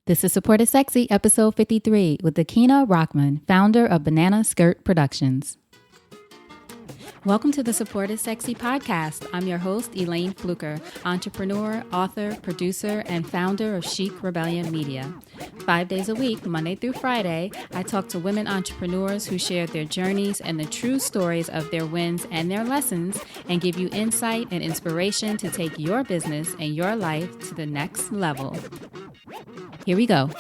This is Support is Sexy, episode 53, with Akinah Rahmaan, founder of Banana Skirt Productions. Welcome to the Support is Sexy podcast. I'm your host, Elayne Fluker, entrepreneur, author, producer, and founder of Chic Rebellion Media. 5 days a week, Monday through Friday, I talk to women entrepreneurs who share their journeys and the true stories of their wins and their lessons, and give you insight and inspiration to take your business and your life to the next level. Here we go.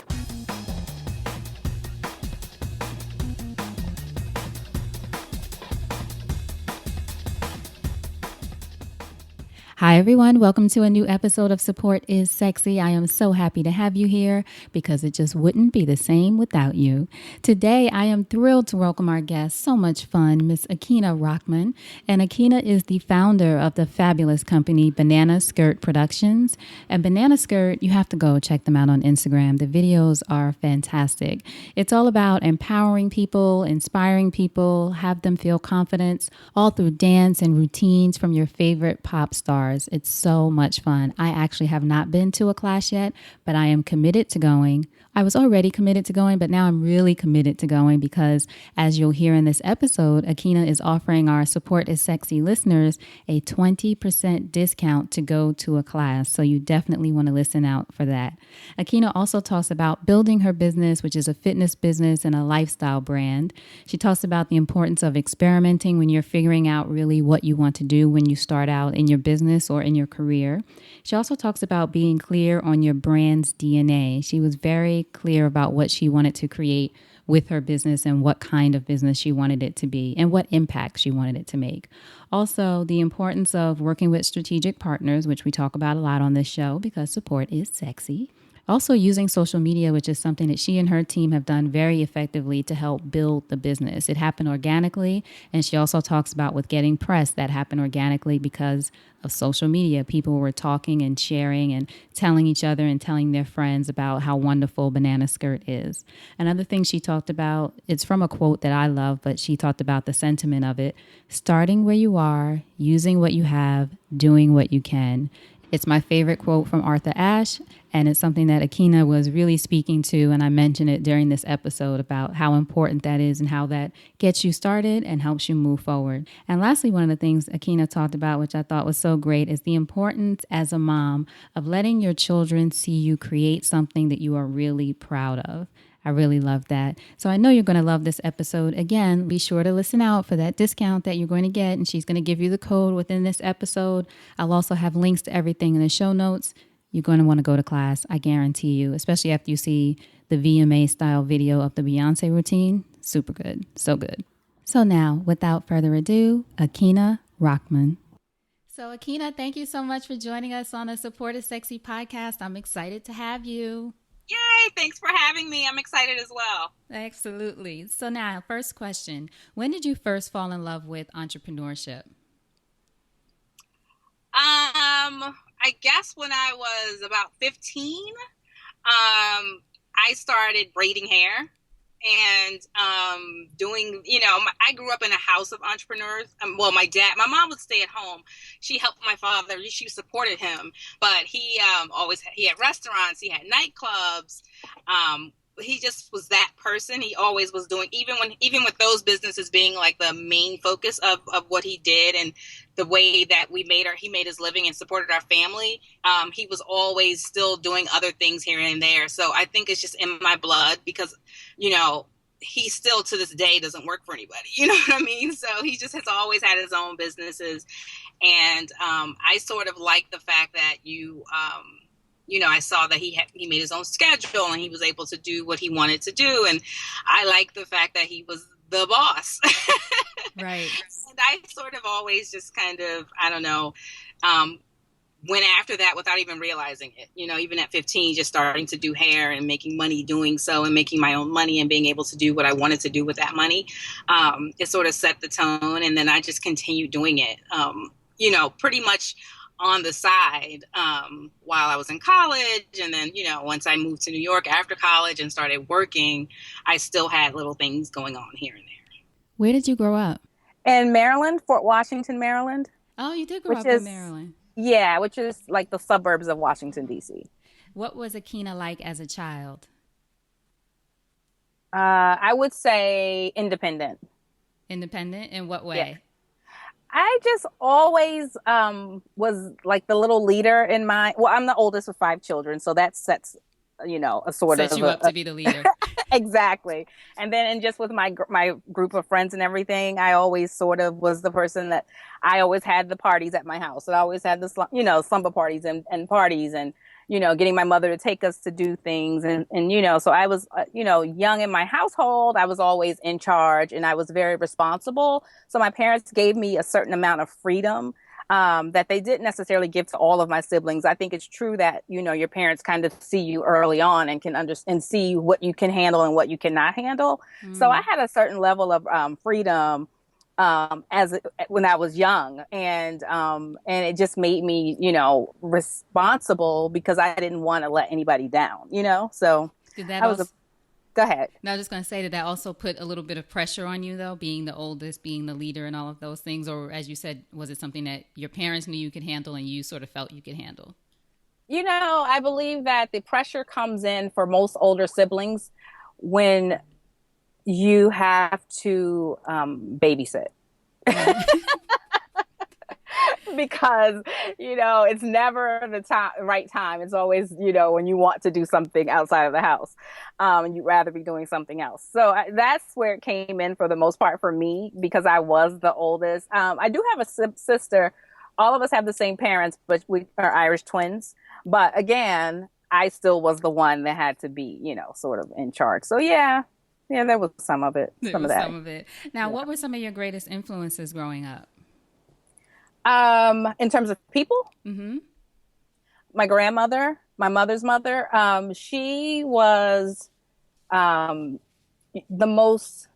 Hi, everyone. Welcome to a new episode of Support is Sexy. I am so happy to have you here because it just wouldn't be the same without you. Today, I am thrilled to welcome our guest. So much fun, Miss Akinah Rahmaan. And Akinah is the founder of the fabulous company Banana Skirt Productions. And Banana Skirt, you have to go check them out on Instagram. The videos are fantastic. It's all about empowering people, inspiring people, have them feel confidence, all through dance and routines from your favorite pop stars. It's so much fun. I actually have not been to a class yet, but I am committed to going. I was already committed to going, but now I'm really committed to going because, as you'll hear in this episode, Akinah is offering our Support is Sexy listeners a 20% discount to go to a class. So you definitely want to listen out for that. Akinah also talks about building her business, which is a fitness business and a lifestyle brand. She talks about the importance of experimenting when you're figuring out really what you want to do when you start out in your business or in your career. She also talks about being clear on your brand's DNA. She was very clear about what she wanted to create with her business and what kind of business she wanted it to be and what impact she wanted it to make. Also, the importance of working with strategic partners, which we talk about a lot on this show because support is sexy. Also using social media, which is something that she and her team have done very effectively to help build the business. It happened organically, and she also talks about with getting press that happened organically because of social media. People were talking and sharing and telling each other and telling their friends about how wonderful Banana Skirt is. Another thing she talked about, it's from a quote that I love, but she talked about the sentiment of it: starting where you are, using what you have, doing what you can. It's my favorite quote from Arthur Ashe, and it's something that Akinah was really speaking to, and I mentioned it during this episode about how important that is and how that gets you started and helps you move forward. And lastly, one of the things Akinah talked about, which I thought was so great, is the importance as a mom of letting your children see you create something that you are really proud of. I really love that. So I know you're going to love this episode. Again, be sure to listen out for that discount that you're going to get, and she's going to give you the code within this episode. I'll also have links to everything in the show notes. You're going to want to go to class, I guarantee you, especially after you see the VMA style video of the Beyonce routine. Super good. So good. So now, without further ado, Akinah Rahmaan. So Akinah, thank you so much for joining us on the Support is Sexy podcast. I'm excited to have you. Yay! Thanks for having me. I'm excited as well. Absolutely. So now, first question. When did you first fall in love with entrepreneurship? I guess when I was about 15, I started braiding hair and doing, I grew up in a house of entrepreneurs. My mom would stay at home. She helped my father. She supported him, but he had restaurants. He had nightclubs. He just was that person. He always was doing, even with those businesses being like the main focus of what he did and the way that he made his living and supported our family. He was always still doing other things here and there. So I think it's just in my blood because, he still to this day doesn't work for anybody. You know what I mean? So he just has always had his own businesses. And I sort of like the fact that I saw that he made his own schedule and he was able to do what he wanted to do. And I like the fact that he was the boss. Right. And I sort of always just kind of, went after that without even realizing it. Even at 15, just starting to do hair and making money doing so and making my own money and being able to do what I wanted to do with that money. It sort of set the tone. And then I just continued doing it, pretty much on the side while I was in college. And then, once I moved to New York after college and started working, I still had little things going on here and there. Where did you grow up? In Maryland, Fort Washington, Maryland. Oh, you did grow up in Maryland. Yeah, which is like the suburbs of Washington, D.C. What was Akinah like as a child? I would say independent. Independent in what Yeah. way? I just always was like the little leader in my, well, I'm the oldest of five children, so that sets, a sort Sets of you up to be the leader. exactly. And then, and just with my group of friends and everything, I always sort of was the person that I always had the parties at my house. And I always had the slumber parties and parties and getting my mother to take us to do things and so I was young in my household. I was always in charge and I was very responsible. So my parents gave me a certain amount of freedom that they didn't necessarily give to all of my siblings. I think it's true that, your parents kind of see you early on and can understand and see what you can handle and what you cannot handle. So I had a certain level of freedom when I was young, and it just made me, responsible because I didn't want to let anybody down. So Did that I was also? go ahead. Now, I was just going to say, did that also put a little bit of pressure on you, though, being the oldest, being the leader, and all of those things? Or, as you said, was it something that your parents knew you could handle and you sort of felt you could handle? I believe that the pressure comes in for most older siblings when you have to babysit. Because it's never the right time. It's always when you want to do something outside of the house, and you'd rather be doing something else. So that's where it came in for the most part for me, because I was the oldest. I do have a sister. All of us have the same parents, but we are Irish twins. But again, I still was the one that had to be sort of in charge. So yeah, there was some of it, There some of was that. some of it. Now, Yeah. what were some of your greatest influences growing up? In terms of people, Mm-hmm. my grandmother, my mother's mother, she was um, the most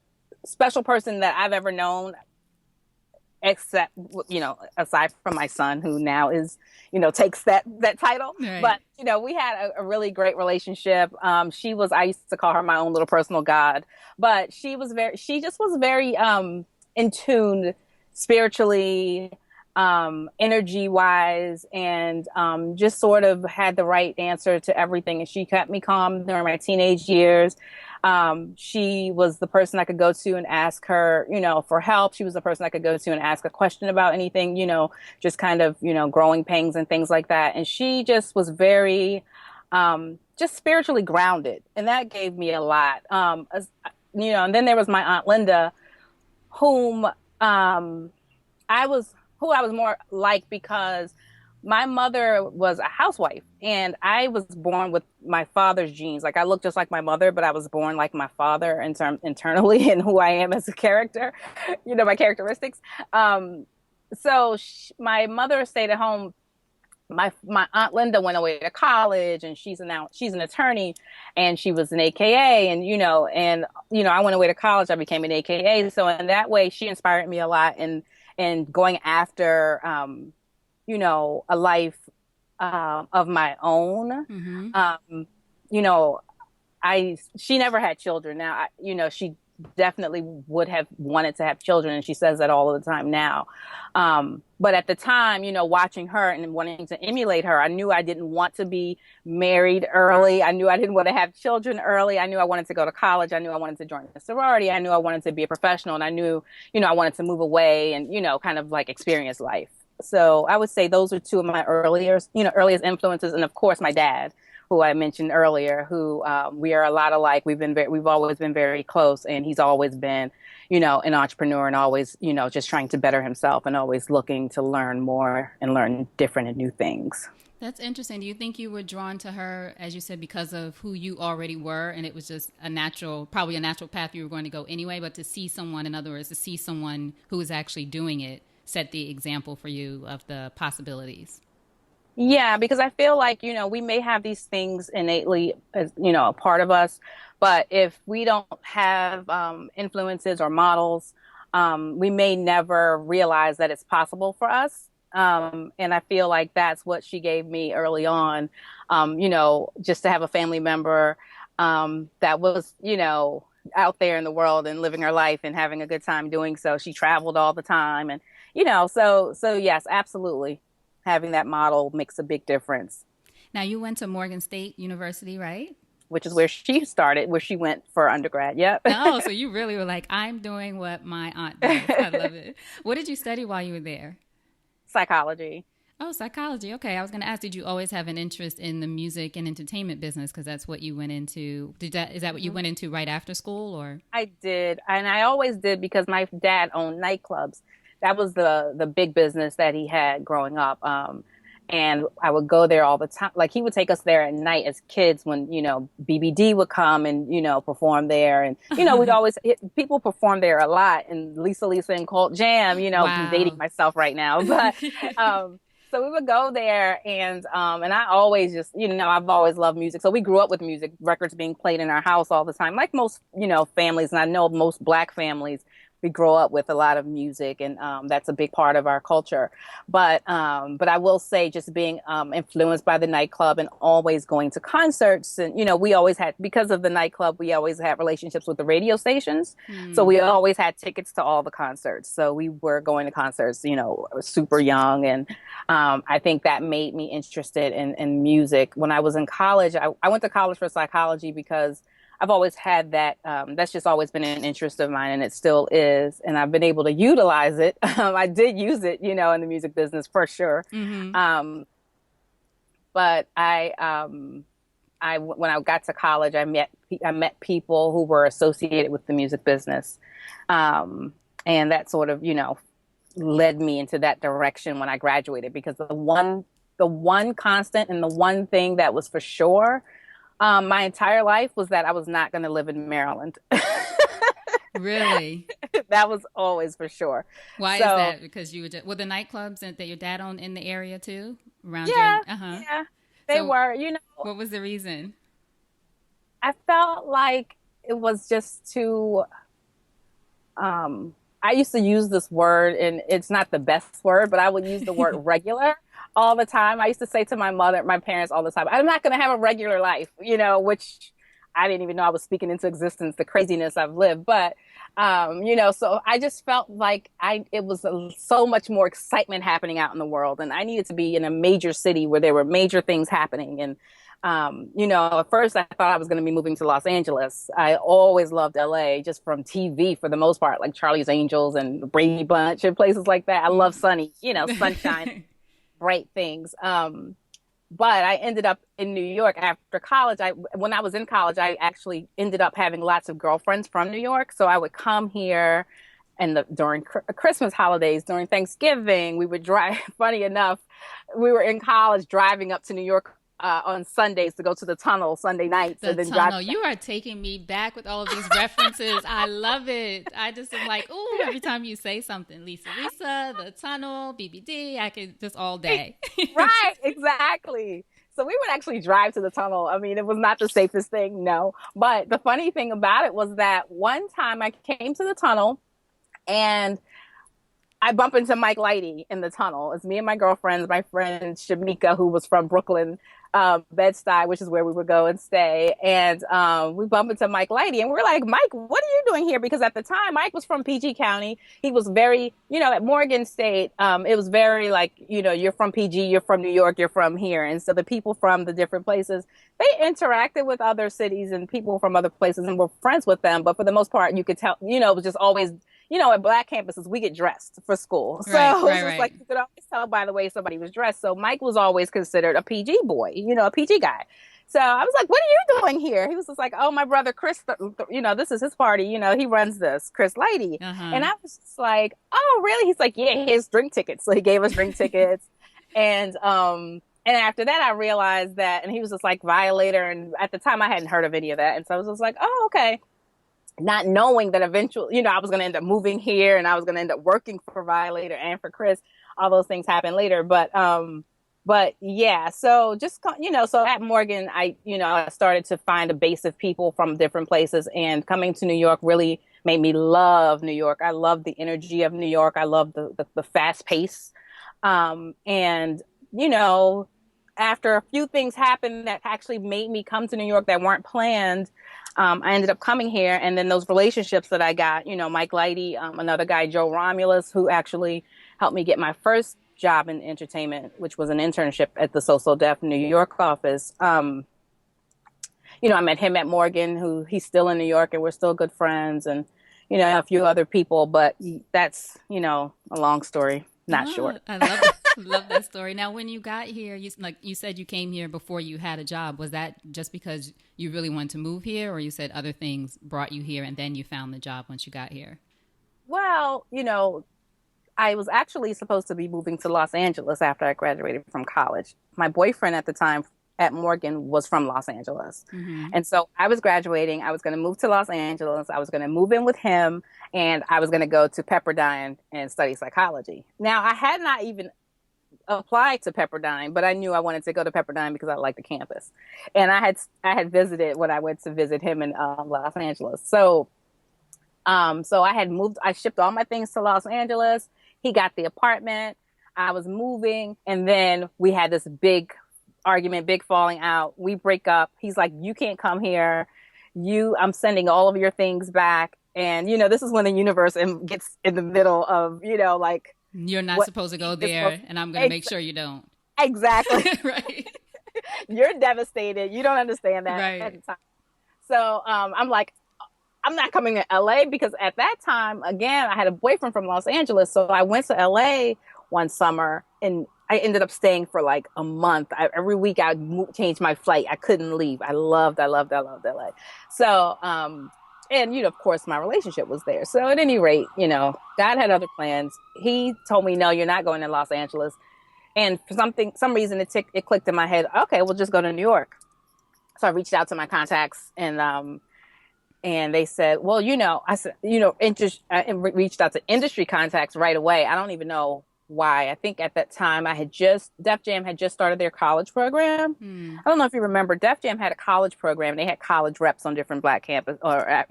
special person that I've ever known, except, aside from my son, who now is, takes that title. Right. But, we had a really great relationship. I used to call her my own little personal God, but she just was very in tune spiritually, energy wise, and just sort of had the right answer to everything. And she kept me calm during my teenage years. She was the person I could go to and ask her, for help. She was the person I could go to and ask a question about anything, just kind of, growing pains and things like that. And she just was very, just spiritually grounded. And that gave me a lot. And then there was my Aunt Linda, whom, who I was more like, because my mother was a housewife and I was born with my father's genes. Like, I look just like my mother, but I was born like my father internally and who I am as a character, my characteristics. My mother stayed at home. My Aunt Linda went away to college, and she's an attorney, and she was an AKA, and I went away to college. I became an AKA. So in that way, she inspired me a lot in going after a life of my own. Mm-hmm. You know, she never had children. Now, she definitely would have wanted to have children, and she says that all the time now. But at the time, watching her and wanting to emulate her, I knew I didn't want to be married early. I knew I didn't want to have children early. I knew I wanted to go to college. I knew I wanted to join a sorority. I knew I wanted to be a professional, and I knew, I wanted to move away and, kind of like experience life. So I would say those are two of my earliest influences. And of course, my dad, who I mentioned earlier, who we are a lot alike. We've always been very close, and he's always been, an entrepreneur and always, just trying to better himself and always looking to learn more and learn different and new things. That's interesting. Do you think you were drawn to her, as you said, because of who you already were, and it was just probably a natural path you were going to go anyway, but to see someone, in other words, to see someone who was actually doing it, set the example for you of the possibilities? Yeah, because I feel like, we may have these things innately, as, a part of us, but if we don't have influences or models, we may never realize that it's possible for us. And I feel like that's what she gave me early on, just to have a family member that was, out there in the world and living her life and having a good time doing so. She traveled all the time, and, so yes, absolutely. Having that model makes a big difference. Now, you went to Morgan State University, right? which is where she started, where she went for undergrad. Yep. Oh, so you really were like, I'm doing what my aunt does. I love it. What did you study while you were there? Psychology. Oh, psychology. Okay. I was going to ask, did you always have an interest in the music and entertainment business? Because that's what you went into. Is that what you went into right after school, or? I did. And I always did because my dad owned nightclubs. That was the big business that he had growing up. And I would go there all the time. Like he would take us there at night as kids when, BBD would come and, perform there. And, we'd always, people perform there a lot. And Lisa and Colt Jam, Wow. I'm dating myself right now. But, so we would go there and I always just, I've always loved music. So we grew up with music, records being played in our house all the time, like most, families. And I know most Black families, we grow up with a lot of music, and that's a big part of our culture. But I will say, just being influenced by the nightclub and always going to concerts, and we always had, because of the nightclub, we always had relationships with the radio stations, so we always had tickets to all the concerts. So we were going to concerts, super young, and I think that made me interested in music. When I was in college, I went to college for psychology because I've always had that. That's just always been an interest of mine, and it still is. And I've been able to utilize it. I did use it, in the music business for sure. Mm-hmm. But when I got to college, I met people who were associated with the music business, and that sort of, led me into that direction when I graduated. Because the one constant and the one thing that was for sure. My entire life was that I was not going to live in Maryland. Really? That was always for sure. Why is that? Because you were the nightclubs that your dad owned in the area too? Around Yeah, they were, What was the reason? I felt like it was just too, I used to use this word, and it's not the best word, but I would use the word regular all the time. I used to say to my parents all the time, I'm not going to have a regular life, which I didn't even know I was speaking into existence, the craziness I've lived. But, so I just felt like it was so much more excitement happening out in the world. And I needed to be in a major city where there were major things happening. And, at first I thought I was going to be moving to Los Angeles. I always loved LA just from TV for the most part, like Charlie's Angels and Brady Bunch and places like that. I love sunny, sunshine. Great things. But I ended up in New York after college. When I was in college, I actually ended up having lots of girlfriends from New York. So I would come here, and during Christmas holidays, during Thanksgiving, we would drive. Funny enough, we were in college driving up to New York on Sundays to go to the tunnel Sunday nights. The tunnel. You are taking me back with all of these references. I love it. I just am like, ooh, every time you say something, Lisa, the tunnel, BBD, I could just all day. Right, exactly. So we would actually drive to the tunnel. I mean, it was not the safest thing, no. But the funny thing about it was that one time I came to the tunnel and I bump into Mike Lighty in the tunnel. It's me and my girlfriends, my friend Shamika, who was from Brooklyn, Bed-Stuy, which is where we would go and stay. And we bump into Mike Lighty, and we're like, Mike, what are you doing here? Because at the time, Mike was from PG County. He was very, at Morgan State, it was very like, you're from PG, you're from New York, you're from here. And so the people from the different places, they interacted with other cities and people from other places and were friends with them. But for the most part, you could tell, it was just always, at Black campuses, we get dressed for school. So right. like you could always tell by the way somebody was dressed. So Mike was always considered a PG boy, a PG guy. So I was like, what are you doing here? He was just like, oh, my brother, Chris, this is his party. He runs this, Chris Lighty. And I was just like, oh, really? He's like, yeah, here's drink tickets. So he gave us drink tickets. And after that, I realized that, and he was just like Violator. And at the time I hadn't heard of any of that. And so I was just like, oh, okay. Not knowing that eventually, I was going to end up moving here and I was going to end up working for Violator and for Chris. All those things happened later. But yeah, so just, so at Morgan, I started to find a base of people from different places, and coming to New York really made me love New York. I love the energy of New York. I love the fast pace. And, after a few things happened that actually made me come to New York that weren't planned, I ended up coming here. And then those relationships that I got, Mike Lighty, another guy, Joe Romulus, who actually helped me get my first job in entertainment, which was an internship at the So Def New York office. I met him at Morgan, who he's still in New York, and we're still good friends, and a few other people. But that's a long story, not short. I love love that story. Now, when you got here, you said you came here before you had a job. Was that just because you really wanted to move here, or you said other things brought you here, and then you found the job once you got here? Well, I was actually supposed to be moving to Los Angeles after I graduated from college. My boyfriend at the time at Morgan was from Los Angeles. Mm-hmm. And so I was graduating. I was going to move to Los Angeles. I was going to move in with him, and I was going to go to Pepperdine and study psychology. Now, I had not even applied to Pepperdine, but I knew I wanted to go to Pepperdine because I liked the campus. And I had visited when I went to visit him in Los Angeles. So I had moved. I shipped all my things to Los Angeles. He got the apartment. I was moving, and then we had this big argument, big falling out. We break up. He's like, "You can't come here. I'm sending all of your things back." And this is when the universe gets in the middle of like, you're not supposed to go there, and I'm going to make sure you don't. Exactly. Right. You're devastated. You don't understand that at the time. So I'm like, I'm not coming to LA, because at that time, again, I had a boyfriend from Los Angeles. So I went to LA one summer, and I ended up staying for like a month. Every week I would change my flight. I couldn't leave. I loved LA. So, and of course my relationship was there. So at any rate, God had other plans. He told me, "No, you're not going to Los Angeles." And for some reason it clicked in my head. Okay, we'll just go to New York. So I reached out to my contacts, and they said, well, I said, I reached out to industry contacts right away. I don't even know why. I think at that time Def Jam had just started their college program. I don't know if you remember, Def Jam had a college program. They had college reps on different Black campus, or at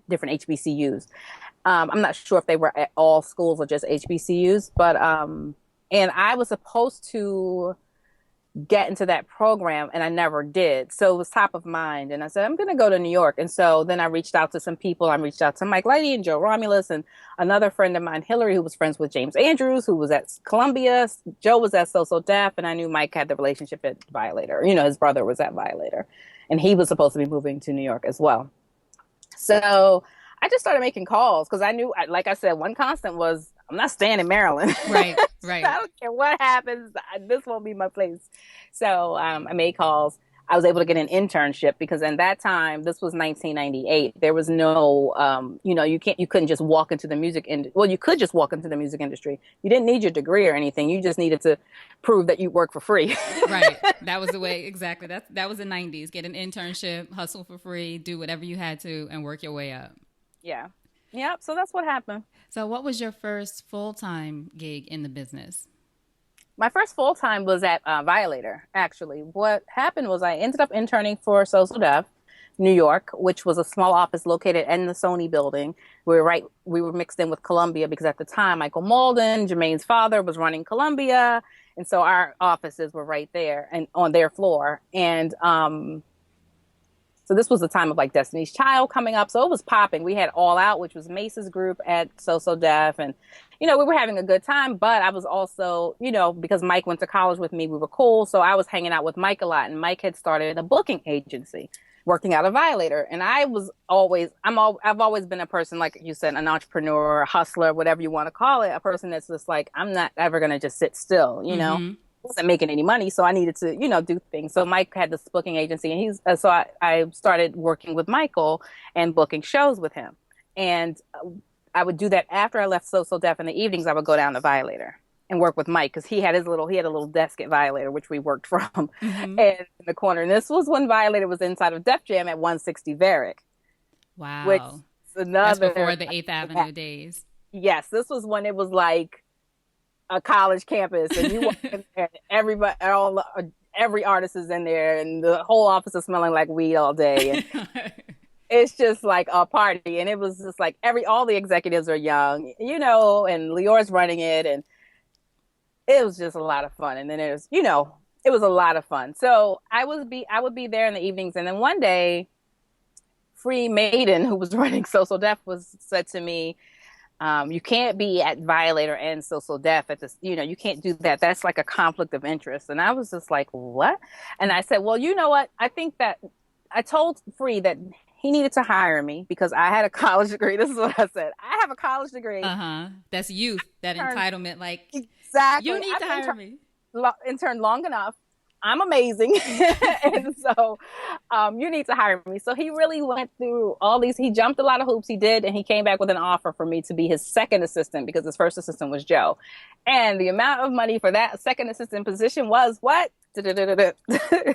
different HBCUs. I'm not sure if they were at all schools or just HBCUs, but and I was supposed to get into that program, and I never did. So it was top of mind, and I said, I'm going to go to New York. And so then I reached out to some people. I reached out to Mike Lighty and Joe Romulus, and another friend of mine, Hillary, who was friends with James Andrews, who was at Columbia. Joe was at So Def, and I knew Mike had the relationship at Violator. His brother was at Violator, and he was supposed to be moving to New York as well. So I just started making calls, because I knew, like I said, one constant was, I'm not staying in Maryland. Right. I don't care what happens. This won't be my place. So I made calls. I was able to get an internship, because in that time, this was 1998. There was no, you couldn't just walk into the music industry. Well, you could just walk into the music industry. You didn't need your degree or anything. You just needed to prove that you work for free. Right. That was the way. Exactly. That was the 90s. Get an internship, hustle for free, do whatever you had to, and work your way up. Yeah. Yep. So that's what happened. So what was your first full-time gig in the business? My first full-time was at Violator, actually. What happened was I ended up interning for So Def New York, which was a small office located in the Sony building. We were mixed in with Columbia, because at the time, Michael Malden, Jermaine's father, was running Columbia. And so our offices were right there and on their floor. And so this was the time of like Destiny's Child coming up. So it was popping. We had All Out, which was Mace's group at So Def. And, we were having a good time. But I was also, because Mike went to college with me, we were cool. So I was hanging out with Mike a lot. And Mike had started a booking agency working out of Violator. And I've always been a person, like you said, an entrepreneur, a hustler, whatever you want to call it. A person that's just like, I'm not ever going to just sit still, Mm-hmm. Wasn't making any money, so I needed to, do things. So Mike had this booking agency, and I started working with Michael and booking shows with him. And I would do that after I left So Def in the evenings. I would go down to Violator and work with Mike, because he had a little desk at Violator, which we worked from, Mm-hmm. and in the corner. And this was when Violator was inside of Def Jam at 160 Varick. Wow. Which is another. That's before the 8th Avenue days. Yes, this was when it was like a college campus, and you walk in there, and every artist is in there, and the whole office is smelling like weed all day. And it's just like a party, and it was just like all the executives are young, and Lior's running it, and it was just a lot of fun. And then it was a lot of fun. So I would be there in the evenings, and then one day, Free Maiden, who was running So Def, said to me, You can't be at Violator and So Def at this, you can't do that. That's like a conflict of interest. And I was just like, what? And I said, well, you know what? I think that I told Free that he needed to hire me because I had a college degree. This is what I said. I have a college degree. That's youth, that entitlement. Like, exactly. you need to hire me. Intern long enough. I'm amazing. And so you need to hire me. So he really went through all these. He jumped a lot of hoops. He did. And he came back with an offer for me to be his second assistant because his first assistant was Joe. And the amount of money for that second assistant position was what?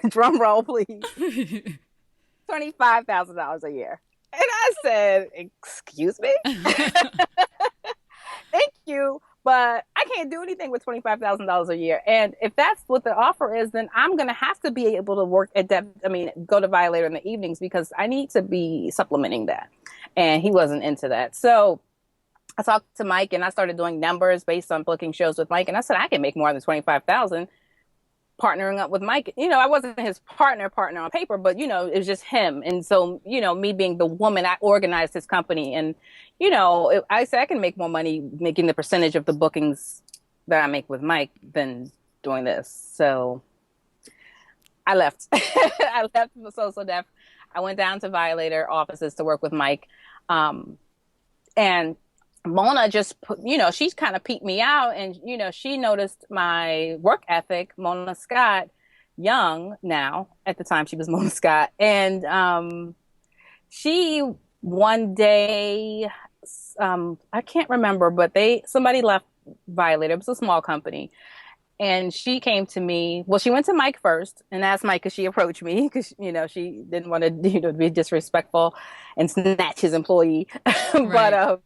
Drum roll, please. $25,000 a year. And I said, excuse me? Thank you. But I can't do anything with $25,000 a year. And if that's what the offer is, then I'm going to have to be able to work at go to Violator in the evenings because I need to be supplementing that. And he wasn't into that. So I talked to Mike and I started doing numbers based on booking shows with Mike. And I said, I can make more than $25,000 partnering up with Mike. I wasn't his partner on paper, but, it was just him. And so, me being the woman, I organized his company. And, I said I can make more money making the percentage of the bookings that I make with Mike than doing this. So I left. I left So Def. I went down to Violator offices to work with Mike. And Mona just she's kind of peeped me out and, she noticed my work ethic. Mona Scott, young now, at the time she was Mona Scott. And she one day, I can't remember, but somebody left Violator. It was a small company. And she came to me. Well, she went to Mike first and asked Mike, because she approached me because, she didn't want to, be disrespectful and snatch his employee. Right. But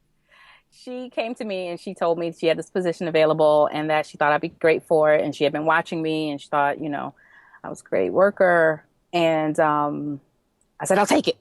she came to me and she told me she had this position available and that she thought I'd be great for it. And she had been watching me and she thought, I was a great worker. And I said, I'll take it.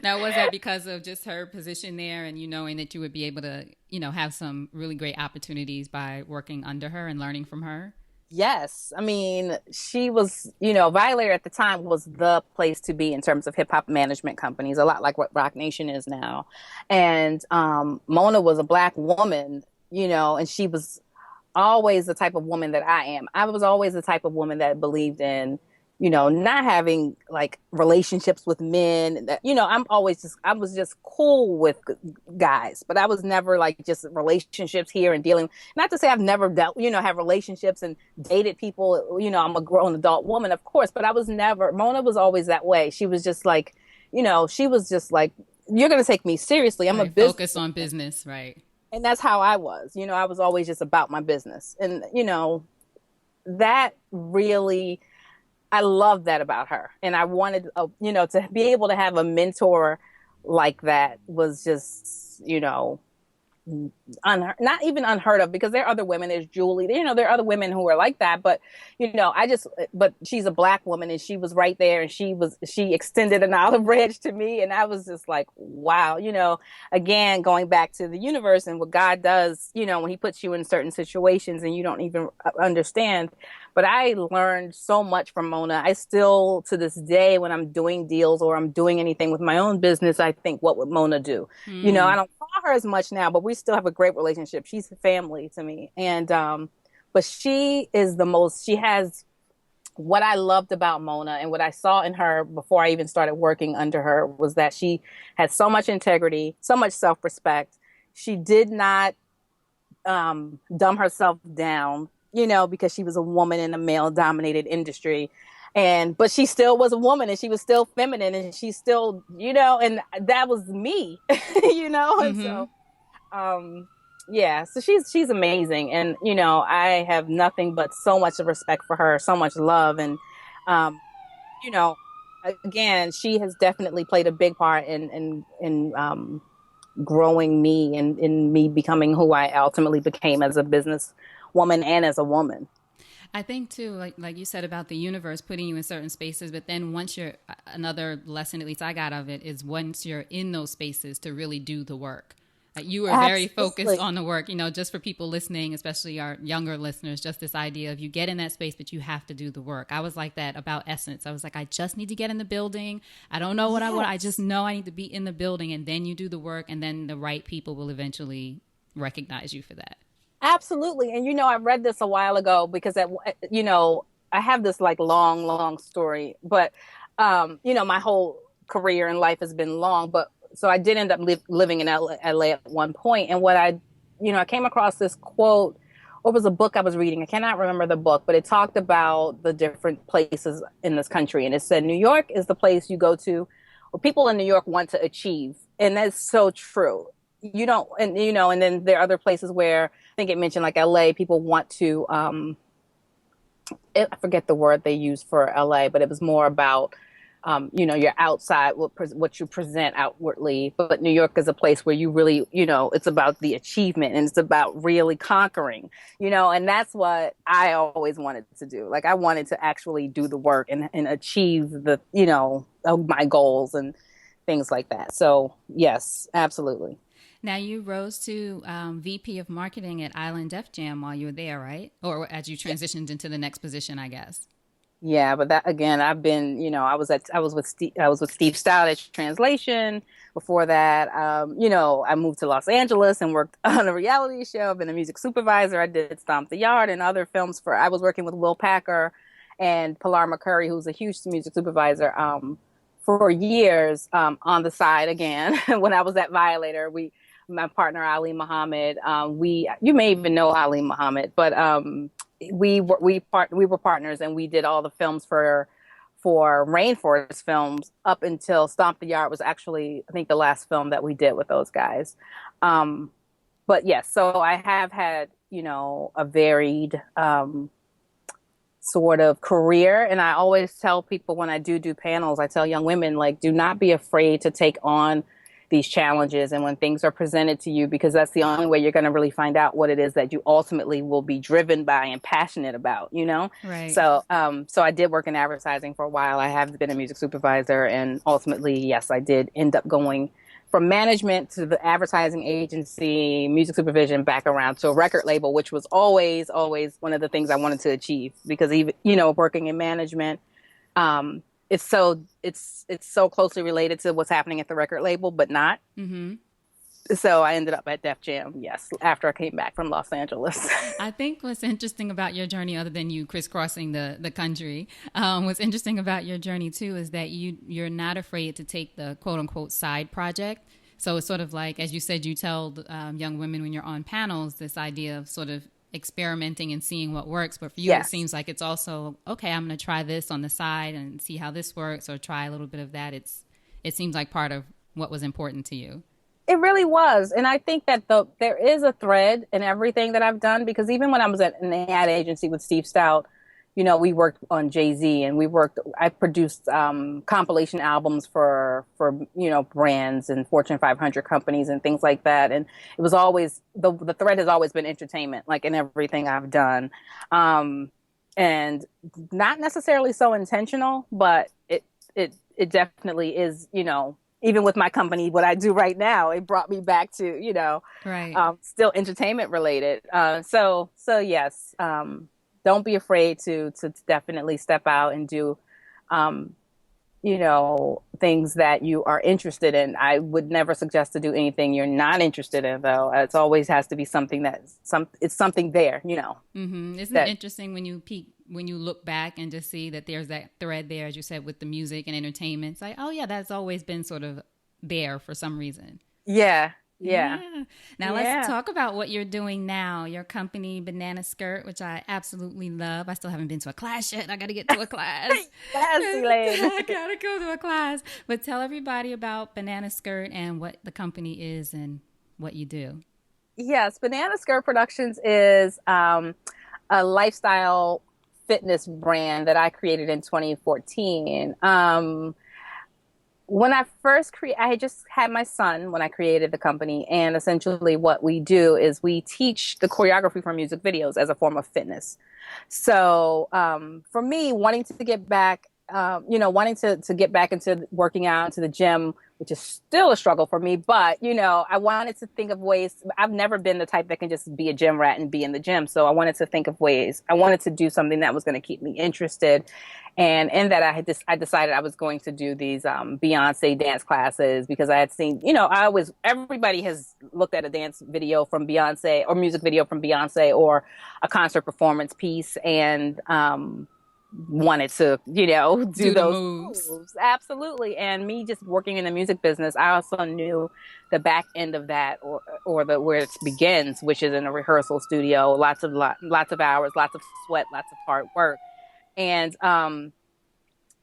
Now, was that because of just her position there and knowing that you would be able to, have some really great opportunities by working under her and learning from her? Yes. I mean, she was, Violator at the time was the place to be in terms of hip hop management companies, a lot like what Rock Nation is now. And Mona was a Black woman, and she was always the type of woman that I am. I was always the type of woman that believed in, not having like relationships with men that, I was just cool with guys, but I was never like just relationships here and dealing, not to say I've never dealt, have relationships and dated people, I'm a grown adult woman, of course, but Mona was always that way. She was just like, she was just like, you're going to take me seriously. I'm a business. Focus on business. Right. And that's how I was, I was always just about my business. And, that really, I love that about her. And I wanted, to be able to have a mentor like that was just, not even unheard of, because there are other women. There's Julie, there are other women who are like that. But, but she's a Black woman and she was right there and she extended an olive branch to me. And I was just like, wow, again, going back to the universe and what God does, when he puts you in certain situations and you don't even understand. But I learned so much from Mona. I still, to this day, when I'm doing deals or I'm doing anything with my own business, I think, what would Mona do? I don't call her as much now, but we still have a great relationship. She's family to me. And, but she has what I loved about Mona and what I saw in her before I even started working under her was that she had so much integrity, so much self-respect. She did not dumb herself down, because she was a woman in a male-dominated industry. But she still was a woman and she was still feminine and she still, and that was me, and so, so she's amazing. And, I have nothing but so much respect for her, so much love. And, again, she has definitely played a big part in growing me and in me becoming who I ultimately became as a business woman and as a woman. I think too, like you said about the universe putting you in certain spaces, but then another lesson, at least I got of it, is once you're in those spaces to really do the work. You were very focused Absolutely. on the work, just for people listening, especially our younger listeners, just this idea of you get in that space, but you have to do the work. I was like that about Essence. I was like, I just need to get in the building. I don't know what I want. I just Yes. know I need to be in the building, and then you do the work, and then the right people will eventually recognize you for that. Absolutely. And I read this a while ago because I have this like long, long story, but my whole career in life has been long, but so I did end up living in LA at one point. And I came across this quote, or it was a book I was reading. I cannot remember the book, but it talked about the different places in this country. And it said, New York is the place you go to, or people in New York want to achieve. And that's so true. You don't, and then there are other places where I think it mentioned like LA, people want to, I forget the word they used for LA, but it was more about, your outside, what you present outwardly. But New York is a place where you really, it's about the achievement and it's about really conquering, and that's what I always wanted to do. Like I wanted to actually do the work and achieve my goals and things like that. So yes, absolutely. Now, you rose to VP of Marketing at Island Def Jam while you were there, right? Or as you transitioned into the next position, I guess. Yeah, but that again, I've been, I was with Steve Stout at Translation. Before that, I moved to Los Angeles and worked on a reality show. I've been a music supervisor. I did Stomp the Yard and other films I was working with Will Packer and Pilar McCurry, who's a huge music supervisor, for years, on the side again. When I was at Violator, my partner Ali Muhammad, you may even know Ali Muhammad, but we were partners and we did all the films for Rainforest Films up until Stomp the Yard was actually, I think, the last film that we did with those guys. But yes, so I have had, a varied sort of career. And I always tell people when I do panels, I tell young women, like, do not be afraid to take on these challenges and when things are presented to you, because that's the only way you're going to really find out what it is that you ultimately will be driven by and passionate about. Right. So I did work in advertising for a while. I have been a music supervisor, and ultimately, yes, I did end up going from management to the advertising agency, music supervision, back around to a record label, which was always, always one of the things I wanted to achieve, because even, working in management, it's so closely related to what's happening at the record label, but not. Mm-hmm. So I ended up at Def Jam, yes, after I came back from Los Angeles. I think what's interesting about your journey, other than you crisscrossing the country, what's interesting about your journey too is that you're not afraid to take the quote unquote side project. So it's sort of like, as you said, you tell young women when you're on panels, this idea of sort of experimenting and seeing what works. But for you, Yes. It seems like it's also, okay, I'm going to try this on the side and see how this works, or try a little bit of that. It seems like part of what was important to you. It really was. And I think that there is a thread in everything that I've done, because even when I was at an ad agency with Steve Stout, we worked on Jay-Z, and I produced compilation albums for brands and Fortune 500 companies and things like that. And it was always, the thread has always been entertainment, like in everything I've done. And not necessarily so intentional, but it definitely is, even with my company, what I do right now, it brought me back to, Right. still entertainment related. So yes, don't be afraid to definitely step out and do, things that you are interested in. I would never suggest to do anything you're not interested in, though. It's always has to be something it's something there, Mm-hmm. Isn't it that, interesting when you look back and just see that there's that thread there, as you said, with the music and entertainment? It's like, oh yeah, that's always been sort of there for some reason. yeah, Yeah. yeah, Now let's yeah. talk about what you're doing now. Your company, Banana Skirt, which I absolutely love. I still haven't been to a class yet. I got to get to a class. Yes, Elayne. I got to go to a class. But tell everybody about Banana Skirt and what the company is and what you do. Yes, Banana Skirt Productions is a lifestyle fitness brand that I created in 2014. When I first I had just had my son when I created the company, and essentially what we do is we teach the choreography for music videos as a form of fitness. So for me, wanting to get back wanting to get back into working out, into the gym, which is still a struggle for me. But, I wanted to think of ways. I've never been the type that can just be a gym rat and be in the gym. So I wanted to think of ways. I wanted to do something that was going to keep me interested. And in that, I decided I was going to do these Beyonce dance classes because I had seen, everybody has looked at a dance video from Beyonce or music video from Beyonce or a concert performance piece and wanted to, do those moves. Absolutely. And me just working in the music business, I also knew the back end of that or the where it begins, which is in a rehearsal studio, lots of hours, lots of sweat, lots of hard work. And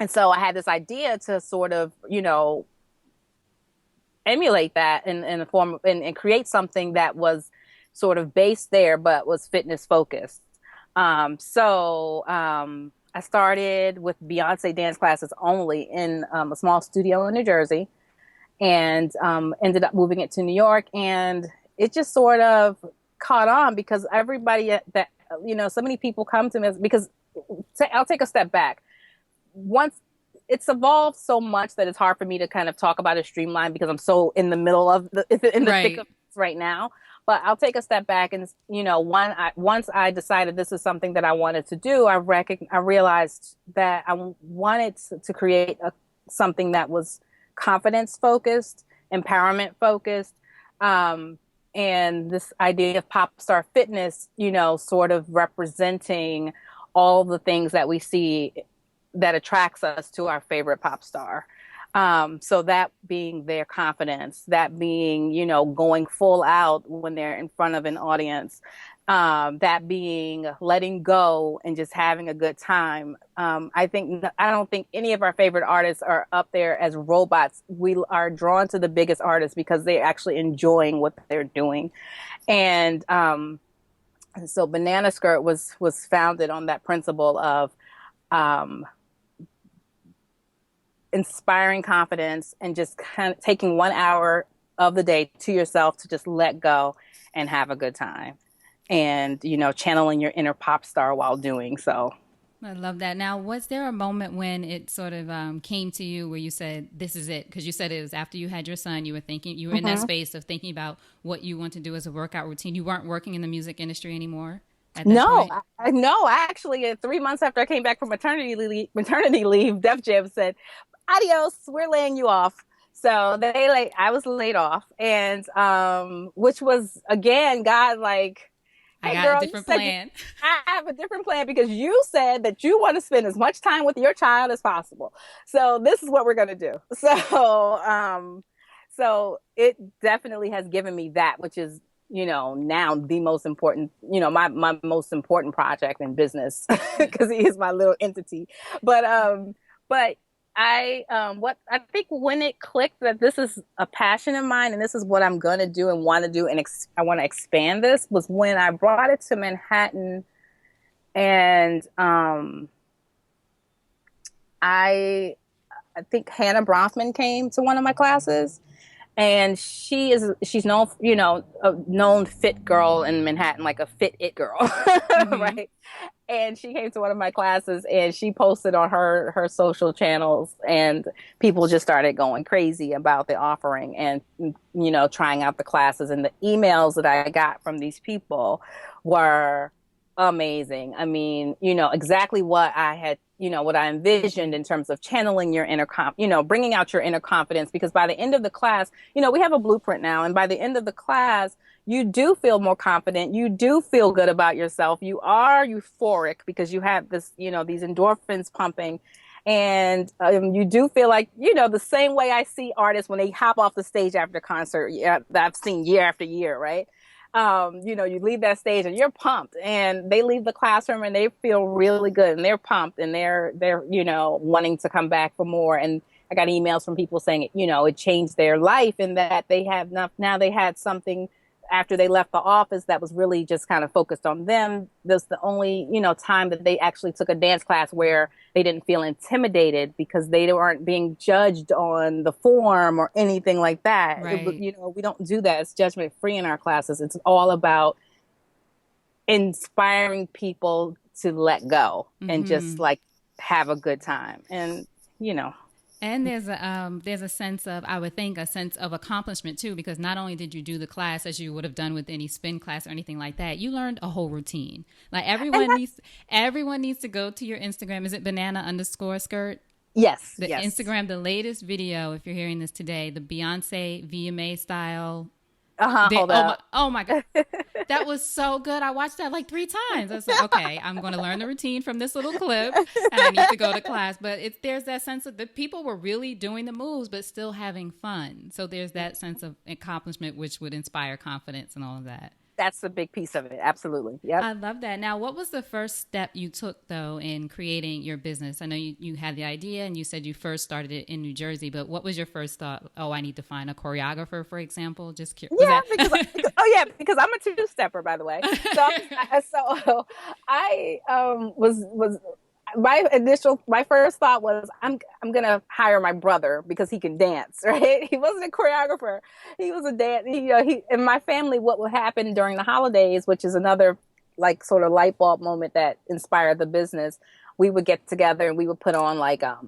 so I had this idea to sort of, emulate that in the form of, and create something that was sort of based there, but was fitness focused. I started with Beyonce dance classes only in a small studio in New Jersey and ended up moving it to New York. And it just sort of caught on because everybody that, so many people come to me because I'll take a step back. Once it's evolved so much that it's hard for me to kind of talk about it streamlined because I'm so in the middle of the thick of it right now. But I'll take a step back and, once I decided this is something that I wanted to do, I realized that I wanted to create something that was confidence focused, empowerment focused, and this idea of pop star fitness, sort of representing all the things that we see that attracts us to our favorite pop star. So that being their confidence, that being, going full out when they're in front of an audience, that being letting go and just having a good time. I don't think any of our favorite artists are up there as robots. We are drawn to the biggest artists because they're actually enjoying what they're doing. And so Banana Skirt was founded on that principle of inspiring confidence and just kind of taking 1 hour of the day to yourself to just let go and have a good time and, channeling your inner pop star while doing so. I love that. Now, was there a moment when it sort of came to you where you said, this is it? Because you said it was after you had your son, you were in that space of thinking about what you want to do as a workout routine. You weren't working in the music industry anymore? No, actually, 3 months after I came back from maternity leave, Def Jam said, adios, we're laying you off. So I was laid off, and which was again, God, like, hey, I got girl, a different plan. I have a different plan because you said that you want to spend as much time with your child as possible. So this is what we're gonna do. So it definitely has given me that, which is, now the most important, my most important project in business because he is my little entity. But I think when it clicked that this is a passion of mine and this is what I'm going to do and want to do and I want to expand this was when I brought it to Manhattan and I think Hannah Bronfman came to one of my classes. And she's known, a known fit girl in Manhattan, like a fit it girl, right? And she came to one of my classes and she posted on her social channels and people just started going crazy about the offering and, trying out the classes. And the emails that I got from these people were amazing. I mean, exactly what I had, what I envisioned in terms of channeling your inner bringing out your inner confidence, because by the end of the class, we have a blueprint now. And by the end of the class, you do feel more confident. You do feel good about yourself. You are euphoric because you have this, these endorphins pumping. And you do feel like, the same way I see artists when they hop off the stage after concert that I've seen year after year, right? You leave that stage and you're pumped, and they leave the classroom and they feel really good and they're pumped and they're wanting to come back for more. And I got emails from people saying, it changed their life and that they have now they had something after they left the office that was really just kind of focused on them. This the only, time that they actually took a dance class where they didn't feel intimidated because they weren't being judged on the form or anything like that. Right. We don't do that. It's judgment free in our classes. It's all about inspiring people to let go and just like have a good time. And, you know, And there's a sense of, I would think, a sense of accomplishment too, because not only did you do the class as you would have done with any spin class or anything like that, you learned a whole routine. Like everyone needs to go to your Instagram. Is it banana_skirt? yes, The yes. Instagram, the latest video, if you're hearing this today, the Beyonce VMA style. Hold up. Oh my God. That was so good. I watched that like 3 times. I was like, okay, I'm going to learn the routine from this little clip and I need to go to class. But there's that sense of the people were really doing the moves, but still having fun. So there's that sense of accomplishment, which would inspire confidence and all of that. That's a big piece of it. Absolutely. Yep. I love that. Now, what was the first step you took, though, in creating your business? I know you had the idea and you said you first started it in New Jersey, but what was your first thought? Oh, I need to find a choreographer, for example? Just curious. Yeah, because I'm a two-stepper, by the way. So I was my first thought was I'm gonna hire my brother because he can dance, right? He wasn't a choreographer, he was a dance. He in my family, what would happen during the holidays, which is another like sort of light bulb moment that inspired the business. We would get together and we would put on